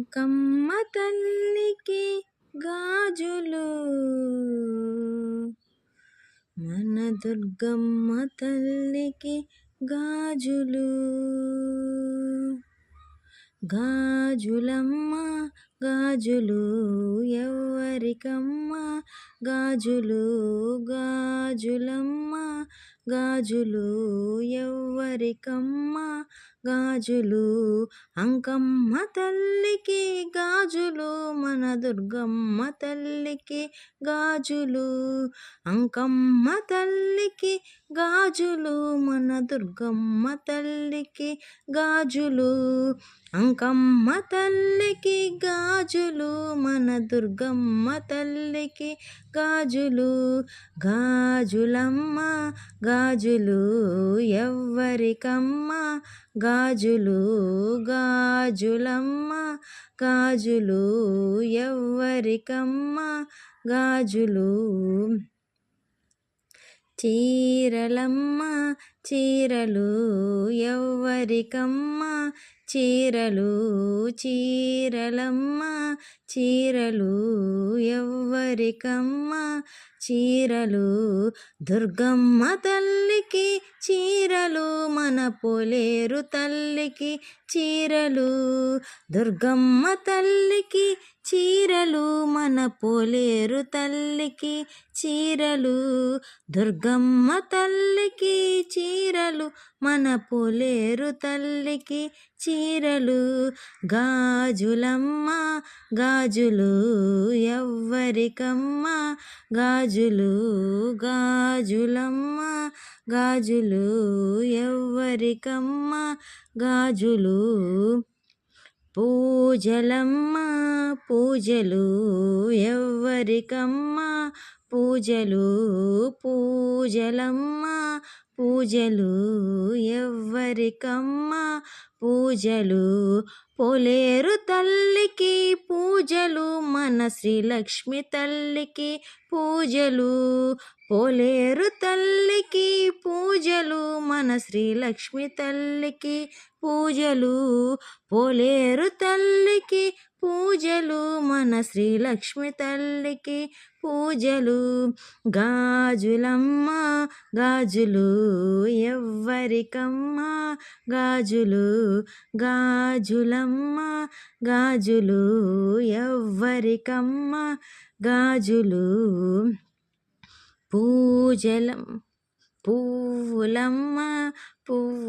కమ్మ తల్లికి గాజులు, మన దుర్గమ్మ తల్లికి గాజులు. గాజులమ్మ గాజులు ఎవ్వరికమ్మ గాజులు, గాజులమ్మ గాజులు ఎవ్వరికమ్మ గాజులు. అంకమ్మ తల్లికి గాజులు, మన దుర్గమ్మ తల్లికి గాజులు. అంకమ్మ తల్లికి గాజులు, మన దుర్గమ్మ తల్లికి గాజులు. అంకమ్మ తల్లికి గాజులు, మన దుర్గమ్మ తల్లికి గాజులు. గాజులమ్మ గాజులు ఎవ్వరికమ్మ గాజులు, గాజులమ్మ గాజులు ఎవ్వరికమ్మ గాజులు. చీరలమ్మ చీరలు ఎవ్వరికమ్మ చీరలు, చీరలమ్మ చీరలు ఎవ్వరికమ్మ చీరలు. దుర్గమ్మ తల్లికి చీరలు, మన పోలేరు తల్లికి చీరలు. దుర్గమ్మ తల్లికి చీరలు, మన పోలేరు తల్లికి చీరలు. దుర్గమ్మ తల్లికి చీరలు, మన పోలేరు తల్లికి చీరలు. గాజులమ్మ గాజులు ఎవ్వరికమ్మ గాజులు, గాజులమ్మ గాజులు ఎవ్వరికమ్మ గాజులు. పూజలమ్మ పూజలు ఎవ్వరికమ్మ పూజలు, పూజలమ్మ పూజలు ఎవ్వరికమ్మ పూజలు. పోలేరు తల్లికి పూజలు, మన శ్రీలక్ష్మి తల్లికి పూజలు. పోలేరు తల్లికి పూజలు, మన శ్రీలక్ష్మి తల్లికి పూజలు. పోలేరు తల్లికి పూజలు, మన శ్రీలక్ష్మి తల్లికి పూజలు. గాజులమ్మ గాజులు ఎవ్వరికమ్మ గాజులు, గాజులమ్మ గాజులు ఎవ్వరికమ్మ గాజులు. పూజలం పువ్వులమ్మ పువ్వు